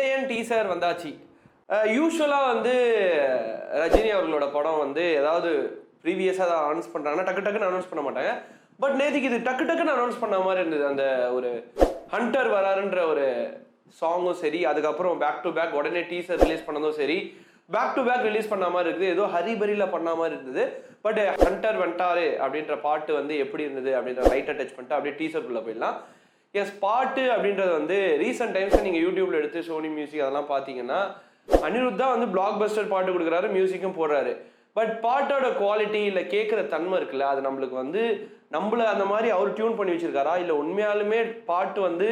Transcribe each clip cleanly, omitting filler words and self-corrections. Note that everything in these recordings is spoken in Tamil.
விஜயன் டீசர் வந்தாச்சு. யூஸ்வலாக வந்து ரஜினி அவர்களோட படம் வந்து ஏதாவது ப்ரீவியஸாக தான் அனௌன்ஸ் பண்ணுறாங்கன்னா டக்குன்னு அனௌன்ஸ் பண்ண மாட்டாங்க. பட் நேற்றுக்கு இது டக்குன்னு அனௌன்ஸ் பண்ண மாதிரி இருந்தது. அந்த ஒரு ஹண்டர் வராருன்ற ஒரு சாங்கும் சரி, அதுக்கப்புறம் பேக் டு பேக் உடனே டீசர் ரிலீஸ் பண்ணதும் சரி, பேக் டு பேக் ரிலீஸ் பண்ண மாதிரி இருக்குது. ஏதோ ஹரிபரியில் பண்ண மாதிரி இருந்தது. பட் ஹண்டர் வந்துட்டாரு அப்படின்ற பாட்டு வந்து எப்படி இருந்தது அப்படின்ற லைட்டாக டச் பண்ணிட்டு அப்படியே டீசருக்குள்ளே போயிடலாம். எஸ், பாட்டு அப்படின்றது வந்து ரீசெண்ட் டைம்ஸில் நீங்கள் யூடியூப்ல எடுத்து சோனி மியூசிக் அதெல்லாம் பார்த்தீங்கன்னா அனிருத் தான் வந்து பிளாக் பஸ்டர் பாட்டு கொடுக்குறாரு, மியூசிக்கும் போடுறாரு. பட் பாட்டோட குவாலிட்டி இல்லை கேட்குற தன்மை இருக்குல்ல, அது நம்மளுக்கு வந்து நம்மளை அந்த மாதிரி அவர் டியூன் பண்ணி வச்சிருக்காரா, இல்லை உண்மையாலுமே பாட்டு வந்து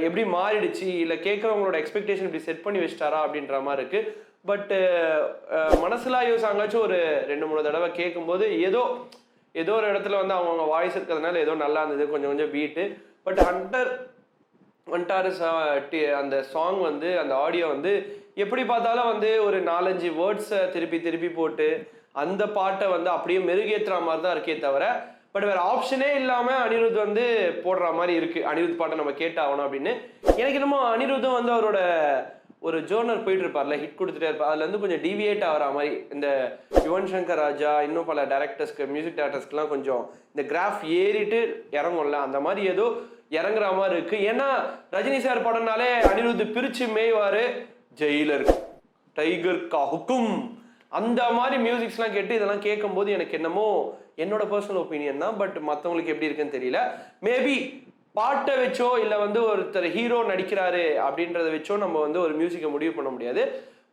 எப்படி மாறிடுச்சு, இல்லை கேட்குறவங்களோட எக்ஸ்பெக்டேஷன் இப்படி செட் பண்ணி வச்சிட்டாரா அப்படின்ற மாதிரி இருக்கு. பட் மனசுலாயோ சாங்காச்சும் ஒரு 2-3 தடவை கேட்கும்போது ஏதோ ஒரு இடத்துல வந்து அவங்க வாய்ஸ் இருக்கிறதுனால ஏதோ நல்லா இருந்தது, கொஞ்சம் பீட்டு. பட் ஹண்டர் அந்த சாங் வந்து அந்த ஆடியோ வந்து எப்படி பார்த்தாலும் வந்து ஒரு 4-5 வேர்ட்ஸை திருப்பி போட்டு அந்த பாட்டை வந்து அப்படியே மெருகேற்றுற மாதிரி தான் இருக்கே தவிர, பட் வேற ஆப்ஷனே இல்லாமல் அனிருத் வந்து போடுற மாதிரி இருக்கு. அனிருத் பாட்டை நம்ம கேட்டாகணும் அப்படின்னு. எனக்கு என்னமோ அனிருத்தும் வந்து அவரோட ஒரு ஜோனர் போயிட்டு இருப்பார்ல, ஹிட் கொடுத்துட்டே இருப்பார். அதுல இருந்து கொஞ்சம் டிவியேட் ஆகிற மாதிரி இந்த யுவன் சங்கர் ராஜா இன்னும் பல டேரக்டர்ஸ்க்கு மியூசிக் டேரக்டர்ஸ்க்குலாம் கொஞ்சம் இந்த கிராஃப் ஏறிட்டு இறங்கும்ல, அந்த மாதிரி ஏதோ இறங்குற மாதிரி இருக்கு. ஏன்னா ரஜினி சார் படம்னாலே அனிருத் பிரிச்சு மேய்வாரு, ஜெயிலர், டைகர் கா ஹுக்கும், அந்த மாதிரி மியூசிக்ஸ்லாம் கேட்டு இதெல்லாம் கேட்கும்போது எனக்கு என்னமோ என்னோட பர்சனல் ஒப்பீனியன் தான். பட் மற்றவங்களுக்கு எப்படி இருக்குன்னு தெரியல. மேபி பாட்டை வச்சோ இல்லை வந்து ஒருத்தர் ஹீரோ நடிக்கிறாரு அப்படின்றத வச்சோ நம்ம வந்து ஒரு மியூசிக்கை முடிவு பண்ண முடியாது.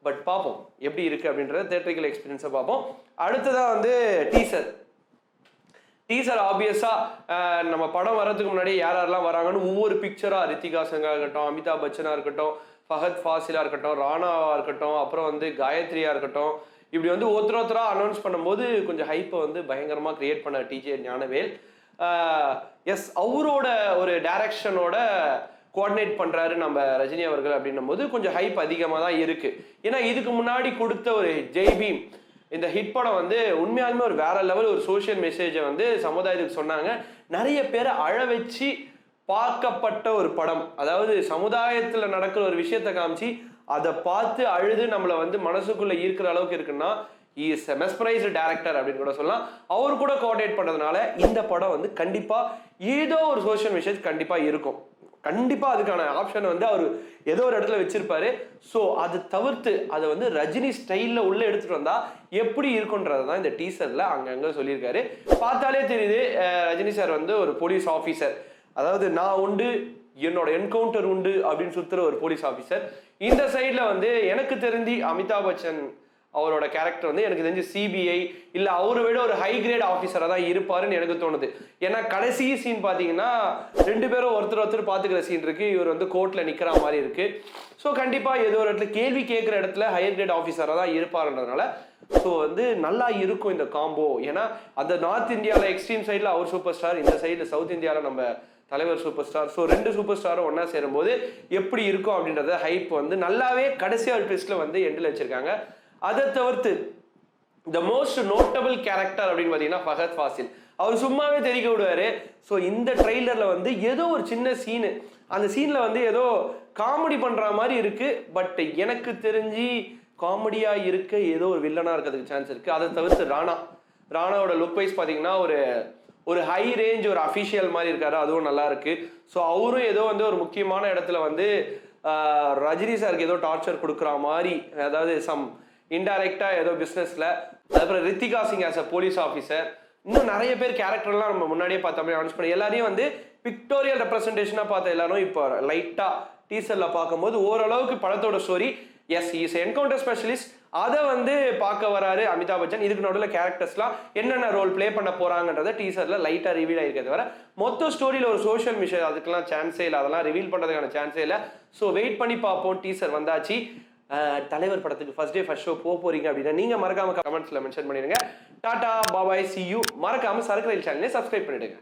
பட் பார்ப்போம் எப்படி இருக்கு அப்படின்றத தியேட்டரிக்கல் எக்ஸ்பீரியன்ஸை பார்ப்போம். அடுத்ததான் வந்து டீசர் ஆப்வியஸா நம்ம படம் வர்றதுக்கு முன்னாடி யாரெல்லாம் வராங்கன்னு ஒவ்வொரு பிக்சரா, ரித்திகா சிங்கா இருக்கட்டும், அமிதாப் பச்சனா இருக்கட்டும், ஃபஹத் ஃபாசிலா இருக்கட்டும், ராணாவா இருக்கட்டும், அப்புறம் வந்து காயத்ரியா இருக்கட்டும், இப்படி வந்து ஒருத்தரா அனௌன்ஸ் பண்ணும்போது கொஞ்சம் ஹைப்பை வந்து பயங்கரமா கிரியேட் பண்ண டிஜே ஞானவேல். எஸ், அவரோட ஒரு டைரக்ஷனோட கோஆர்டினேட் பண்றாரு நம்ம ரஜினி அவர்கள் அப்படின்னும் போது கொஞ்சம் ஹைப் அதிகமாக தான் இருக்கு. ஏன்னா இதுக்கு முன்னாடி கொடுத்த ஒரு ஜெய்பீம் இந்த ஹிட் படம் வந்து உண்மையாலுமே ஒரு வேற லெவல் ஒரு சோஷியல் மெசேஜை வந்து சமுதாயத்துக்கு சொன்னாங்க. நிறைய பேரை அழ வச்சு பார்க்கப்பட்ட ஒரு படம். அதாவது சமுதாயத்துல நடக்கிற ஒரு விஷயத்த காமிச்சு அதை பார்த்து அழுது நம்மளை வந்து மனசுக்குள்ள ஈர்க்கிற அளவுக்கு இருக்குன்னா இஸ் எ மெஸ்மரைஸ்டு டைரக்டர் அப்படின்னு கூட சொல்லலாம். அவர் கூட கோஆர்டினேட் பண்றதுனால இந்த படம் வந்து கண்டிப்பா ஏதோ ஒரு சோஷியல் மெசேஜ் கண்டிப்பா இருக்கும். கண்டிப்பா அதுக்கான ஆப்ஷனை வந்து அவர் ஏதோ ஒரு இடத்துல வச்சிருப்பாரு. ஸோ அதை தவிர்த்து அதை வந்து ரஜினி ஸ்டைல்ல உள்ள எடுத்துட்டு வந்தா எப்படி இருக்குன்றதான் இந்த டீசர்ல அங்கங்க சொல்லியிருக்காரு. பார்த்தாலே தெரியுது ரஜினி சார் வந்து ஒரு போலீஸ் ஆஃபீஸர், அதாவது நான் உண்டு என்னோட என்கவுண்டர் உண்டு அப்படின்னு சுத்துற ஒரு போலீஸ் ஆஃபீஸர். இந்த சைட்ல வந்து எனக்கு தெரிஞ்சு அமிதாப் பச்சன் அவரோட கேரக்டர் வந்து எனக்கு தெரிஞ்சு சிபிஐ இல்லை அவரை விட ஒரு ஹை கிரேட் ஆஃபீஸராக தான் இருப்பாருன்னு எனக்கு தோணுது. ஏன்னா கடைசி சீன் பார்த்தீங்கன்னா 2 பேரும் ஒருத்தர் பார்த்துக்கிற சீன் இருக்கு. இவர் வந்து கோர்ட்டில் நிற்கிற மாதிரி இருக்கு. ஸோ கண்டிப்பாக ஏதோ ஒரு இடத்துல கேள்வி கேட்குற இடத்துல ஹையர் கிரேட் ஆஃபீஸராக தான் இருப்பாருன்றதுனால ஸோ வந்து நல்லா இருக்கும் இந்த காம்போ. ஏன்னா அந்த நார்த் இந்தியாவில் எக்ஸ்ட்ரீம் சைடில் அவர் சூப்பர் ஸ்டார், இந்த சைடில் சவுத் இந்தியாவில் நம்ம தலைவர் சூப்பர் ஸ்டார். ஸோ 2 சூப்பர் ஸ்டாரும் ஒன்னா சேரும்போது எப்படி இருக்கும் அப்படின்றத ஹைப் வந்து நல்லாவே கடைசியாக ஒரு ட்விஸ்ட்ல வந்து எண்டில் வச்சிருக்காங்க. அதை தவிர்த்து த மோஸ்ட் நோட்டபிள் கேரக்டர் அப்படின்னு பார்த்தீங்கன்னா ஃபஹத் ஃபாசில். அவர் சும்மாவே தெரிவிக்க விடுவாரு. ஸோ இந்த ட்ரெய்லரில் வந்து ஏதோ ஒரு சின்ன சீனு, அந்த சீனில் வந்து ஏதோ காமெடி பண்ணுற மாதிரி இருக்கு. பட் எனக்கு தெரிஞ்சு காமெடியாக இருக்க ஏதோ ஒரு வில்லனாக இருக்கிறதுக்கு சான்ஸ் இருக்கு. அதை தவிர்த்து ராணாவோட லுக் வைஸ் பார்த்தீங்கன்னா ஒரு ஹை ரேஞ்ச் ஒரு அஃபிஷியல் மாதிரி இருக்காரு, அதுவும் நல்லா இருக்கு. ஸோ அவரும் ஏதோ வந்து ஒரு முக்கியமான இடத்துல வந்து ரஜினி சாருக்கு ஏதோ டார்ச்சர் கொடுக்குற மாதிரி, அதாவது சம் இன்டைரக்டா ஏதோ பிஸ்னஸ்ல. அதுக்கப்புறம் Ritika Singh as a police officer, இன்னும் நிறைய பேர் கேரக்டர்லாம் நம்ம முன்னாடியே பார்த்த அனௌன்ஸ் பண்ணி எல்லாரையும் வந்து பிக்டோரியல் ரெப்ரஸன்டேஷனாக பார்த்த எல்லாரும் இப்போ லைட்டா டீசர்ல பார்க்கும்போது ஓரளவுக்கு படத்தோட story as is encounter specialist அதை வந்து பார்க்க வராரு அமிதாப் பச்சன். இதுக்கு நடுவில் கேரக்டர்ஸ்லாம் என்னென்ன ரோல் பிளே பண்ண போறாங்கன்றத டீசர்ல லைட்டா ரிவீல் ஆயிருக்கே தவிர மொத்த ஸ்டோரியில் ஒரு சோஷியல் மிஷன் அதுக்கெல்லாம் சான்ஸே இல்லை, அதெல்லாம் ரிவீல் பண்றதுக்கான சான்ஸே இல்லை. ஸோ வெயிட் பண்ணி பார்ப்போம். டீசர் வந்தாச்சு. தலைவர் படத்துக்கு ஃபர்ஸ்ட் டே ஃபர்ஸ்ட் ஷோ போறீங்க அப்படின்னா நீங்க மறக்காம கமெண்ட்ஸ்ல மென்ஷன் பண்ணிடுங்க. Tata bye bye, see you. மறக்காம சரக்கு ரயில் சேனலை சப்ஸ்கிரைப் பண்ணிடுங்க.